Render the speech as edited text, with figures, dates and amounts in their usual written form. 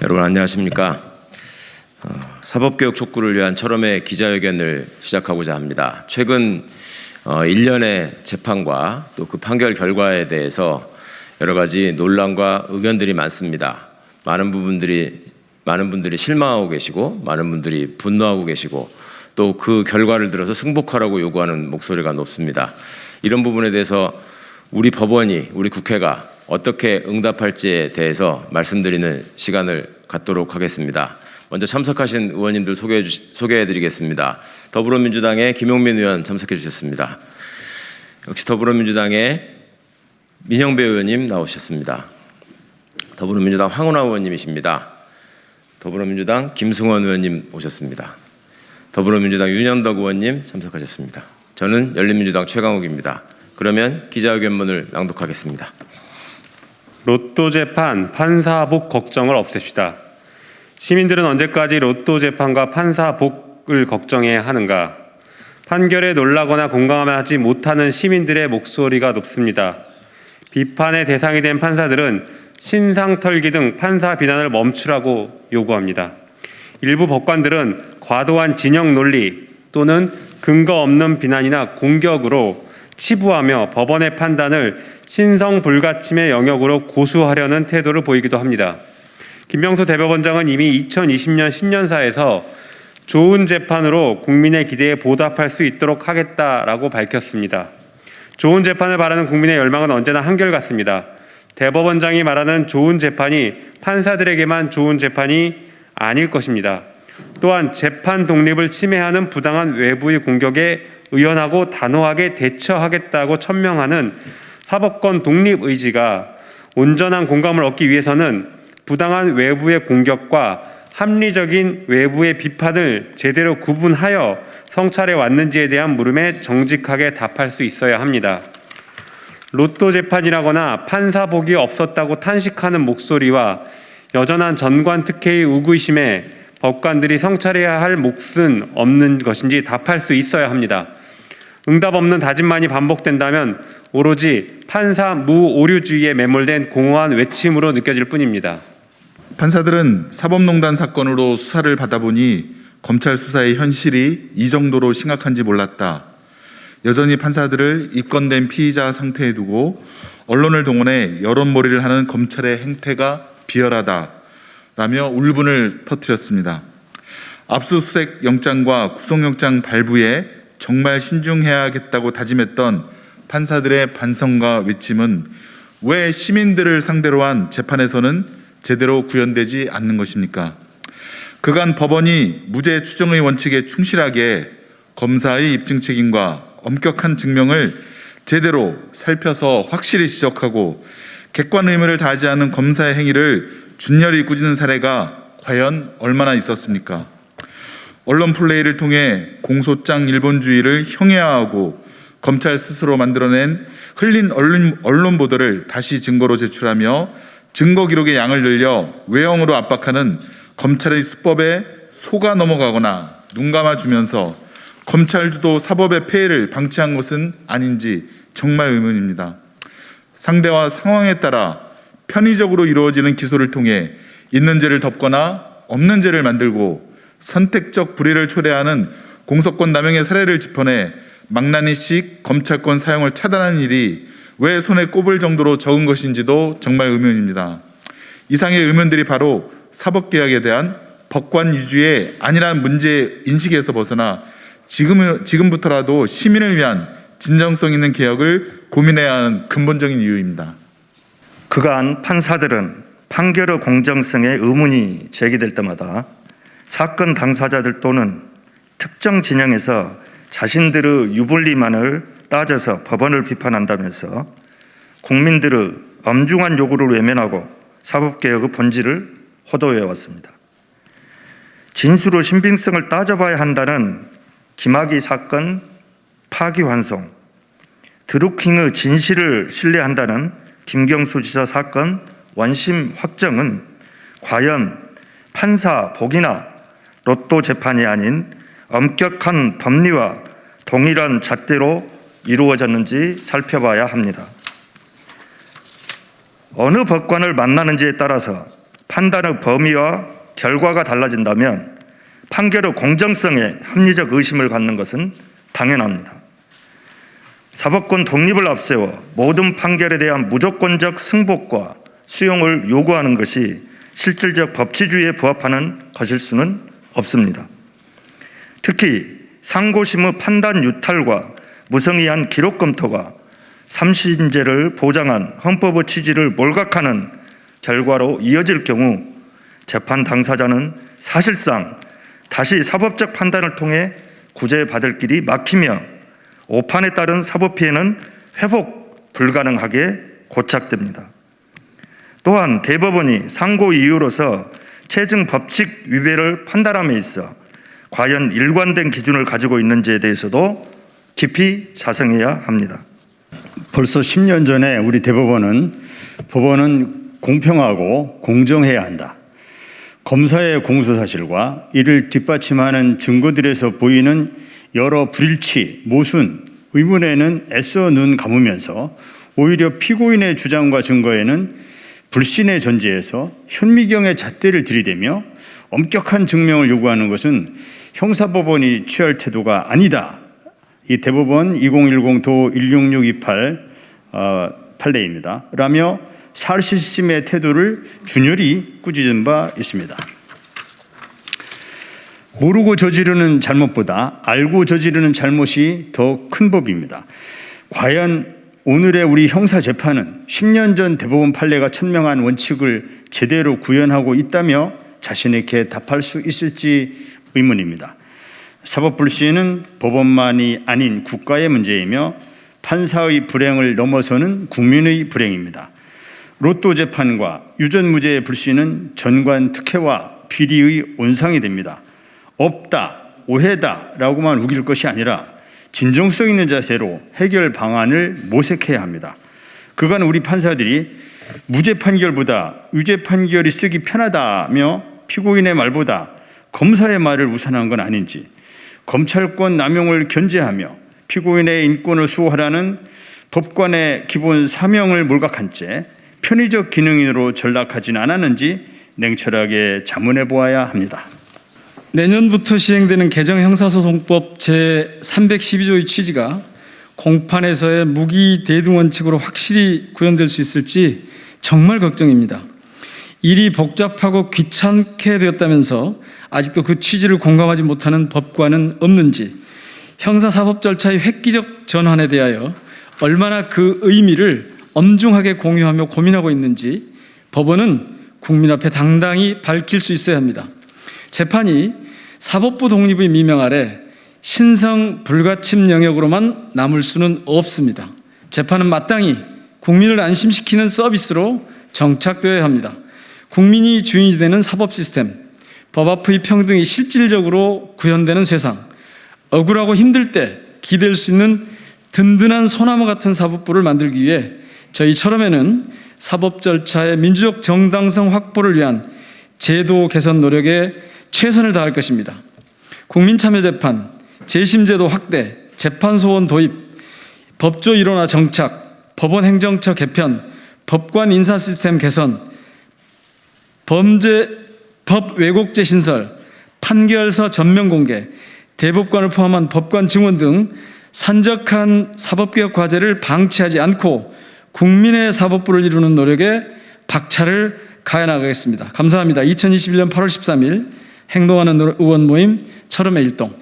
여러분 안녕하십니까? 사법개혁 촉구를 위한 철험의 기자회견을 시작하고자 합니다. 최근 1년의 재판과 또 그 판결 결과에 대해서 여러 가지 논란과 의견들이 많습니다. 많은 분들이 실망하고 계시고 많은 분들이 분노하고 계시고 또 그 결과를 들어서 승복하라고 요구하는 목소리가 높습니다. 이런 부분에 대해서 우리 법원이, 우리 국회가 어떻게 응답할지에 대해서 말씀드리는 시간을 갖도록 하겠습니다. 먼저 참석하신 의원님들 소개해드리겠습니다. 더불어민주당의 김용민 의원 참석해 주셨습니다. 역시 더불어민주당의 민형배 의원님 나오셨습니다. 더불어민주당 황운하 의원님이십니다. 더불어민주당 김승원 의원님 오셨습니다. 더불어민주당 윤영덕 의원님 참석하셨습니다. 저는 열린민주당 최강욱입니다. 그러면 기자회견문을 낭독하겠습니다. 로또 재판, 판사복 걱정을 없앱시다. 시민들은 언제까지 로또 재판과 판사복을 걱정해야 하는가? 판결에 놀라거나 공감하지 못하는 시민들의 목소리가 높습니다. 비판의 대상이 된 판사들은 신상털기 등 판사 비난을 멈추라고 요구합니다. 일부 법관들은 과도한 진영 논리 또는 근거 없는 비난이나 공격으로 치부하며 법원의 판단을 신성불가침의 영역으로 고수하려는 태도를 보이기도 합니다. 김명수 대법원장은 이미 2020년 신년사에서 좋은 재판으로 국민의 기대에 보답할 수 있도록 하겠다라고 밝혔습니다. 좋은 재판을 바라는 국민의 열망은 언제나 한결같습니다. 대법원장이 말하는 좋은 재판이 판사들에게만 좋은 재판이 아닐 것입니다. 또한 재판 독립을 침해하는 부당한 외부의 공격에 의연하고 단호하게 대처하겠다고 천명하는 사법권 독립 의지가 온전한 공감을 얻기 위해서는 부당한 외부의 공격과 합리적인 외부의 비판을 제대로 구분하여 성찰해 왔는지에 대한 물음에 정직하게 답할 수 있어야 합니다. 로또 재판이라거나 판사복이 없었다고 탄식하는 목소리와 여전한 전관 특혜의 의구심에 법관들이 성찰해야 할 몫은 없는 것인지 답할 수 있어야 합니다. 응답 없는 다짐만이 반복된다면 오로지 판사 무오류주의에 매몰된 공허한 외침으로 느껴질 뿐입니다. 판사들은 사법농단 사건으로 수사를 받아보니 검찰 수사의 현실이 이 정도로 심각한지 몰랐다. 여전히 판사들을 입건된 피의자 상태에 두고 언론을 동원해 여론몰이를 하는 검찰의 행태가 비열하다라며 울분을 터뜨렸습니다. 압수수색 영장과 구속영장 발부에 정말 신중해야겠다고 다짐했던 판사들의 반성과 외침은 왜 시민들을 상대로 한 재판에서는 제대로 구현되지 않는 것입니까? 그간 법원이 무죄 추정의 원칙에 충실하게 검사의 입증 책임과 엄격한 증명을 제대로 살펴서 확실히 지적하고 객관 의무를 다하지 않은 검사의 행위를 준열히 꾸짖는 사례가 과연 얼마나 있었습니까? 언론 플레이를 통해 공소장 일본주의를 형해화하고 검찰 스스로 만들어낸 흘린 언론 보도를 다시 증거로 제출하며 증거 기록의 양을 늘려 외형으로 압박하는 검찰의 수법에 속아 넘어가거나 눈 감아주면서 검찰 주도 사법의 폐해를 방치한 것은 아닌지 정말 의문입니다. 상대와 상황에 따라 편의적으로 이루어지는 기소를 통해 있는 죄를 덮거나 없는 죄를 만들고 선택적 불의를 초래하는 공소권 남용의 사례를 짚어내 망나니식 검찰권 사용을 차단하는 일이 왜 손에 꼽을 정도로 적은 것인지도 정말 의문입니다. 이상의 의문들이 바로 사법개혁에 대한 법관 위주의 아니란 문제 인식에서 벗어나 지금부터라도 시민을 위한 진정성 있는 개혁을 고민해야 하는 근본적인 이유입니다. 그간 판사들은 판결의 공정성에 의문이 제기될 때마다 사건 당사자들 또는 특정 진영에서 자신들의 유불리만을 따져서 법원을 비판한다면서 국민들의 엄중한 요구를 외면하고 사법개혁의 본질을 호도해 왔습니다. 진술의 신빙성을 따져봐야 한다는 김학의 사건 파기환송, 드루킹의 진실을 신뢰한다는 김경수 지사 사건 원심 확정은 과연 판사복이나 로또 재판이 아닌 엄격한 법리와 동일한 잣대로 이루어졌는지 살펴봐야 합니다. 어느 법관을 만나는지에 따라서 판단의 범위와 결과가 달라진다면 판결의 공정성에 합리적 의심을 갖는 것은 당연합니다. 사법권 독립을 앞세워 모든 판결에 대한 무조건적 승복과 수용을 요구하는 것이 실질적 법치주의에 부합하는 것일 수는 없습니다. 특히 상고심의 판단 유탈과 무성의한 기록 검토가 삼신제를 보장한 헌법의 취지를 몰각하는 결과로 이어질 경우 재판 당사자는 사실상 다시 사법적 판단을 통해 구제받을 길이 막히며 오판에 따른 사법 피해는 회복 불가능하게 고착됩니다. 또한 대법원이 상고 이유로서 체증 법칙 위배를 판단함에 있어 과연 일관된 기준을 가지고 있는지에 대해서도 깊이 자성해야 합니다. 벌써 10년 전에 우리 대법원은 법원은 공평하고 공정해야 한다. 검사의 공소 사실과 이를 뒷받침하는 증거들에서 보이는 여러 불일치, 모순, 의문에는 애써 눈 감으면서 오히려 피고인의 주장과 증거에는 불신의 전제에서 현미경의 잣대를 들이대며 엄격한 증명을 요구하는 것은 형사법원이 취할 태도가 아니다. 이 대법원 2010도 16628 판례입니다. 라며 사실심의 태도를 준열히 꾸짖은 바 있습니다. 모르고 저지르는 잘못보다 알고 저지르는 잘못이 더 큰 법입니다. 과연 오늘의 우리 형사재판은 10년 전 대법원 판례가 천명한 원칙을 제대로 구현하고 있다며 자신에게 답할 수 있을지 의문입니다. 사법불신은 법원만이 아닌 국가의 문제이며 판사의 불행을 넘어서는 국민의 불행입니다. 로또 재판과 유전무죄의 불신은 전관 특혜와 비리의 온상이 됩니다. 없다, 오해다 라고만 우길 것이 아니라 진정성 있는 자세로 해결 방안을 모색해야 합니다. 그간 우리 판사들이 무죄 판결보다 유죄 판결이 쓰기 편하다며 피고인의 말보다 검사의 말을 우선한 건 아닌지, 검찰권 남용을 견제하며 피고인의 인권을 수호하라는 법관의 기본 사명을 몰각한 채 편의적 기능인으로 전락하지는 않았는지 냉철하게 자문해 보아야 합니다. 내년부터 시행되는 개정 형사소송법 제312조의 취지가 공판에서의 무기 대등 원칙으로 확실히 구현될 수 있을지 정말 걱정입니다. 일이 복잡하고 귀찮게 되었다면서 아직도 그 취지를 공감하지 못하는 법관은 없는지, 형사사법 절차의 획기적 전환에 대하여 얼마나 그 의미를 엄중하게 공유하며 고민하고 있는지 법원은 국민 앞에 당당히 밝힐 수 있어야 합니다. 재판이 사법부 독립의 미명 아래 신성 불가침 영역으로만 남을 수는 없습니다. 재판은 마땅히 국민을 안심시키는 서비스로 정착되어야 합니다. 국민이 주인이 되는 사법 시스템, 법 앞의 평등이 실질적으로 구현되는 세상, 억울하고 힘들 때 기댈 수 있는 든든한 소나무 같은 사법부를 만들기 위해 저희 철험에는 사법 절차의 민주적 정당성 확보를 위한 제도 개선 노력에 최선을 다할 것입니다. 국민참여재판, 재심제도 확대, 재판소원 도입, 법조 일원화 정착, 법원 행정처 개편, 법관 인사 시스템 개선, 법 왜곡죄 신설, 판결서 전면 공개, 대법관을 포함한 법관 증원 등 산적한 사법개혁 과제를 방치하지 않고 국민의 사법부를 이루는 노력에 박차를 가해 나가겠습니다. 감사합니다. 2021년 8월 13일 행동하는 의원 모임 철험의 일동.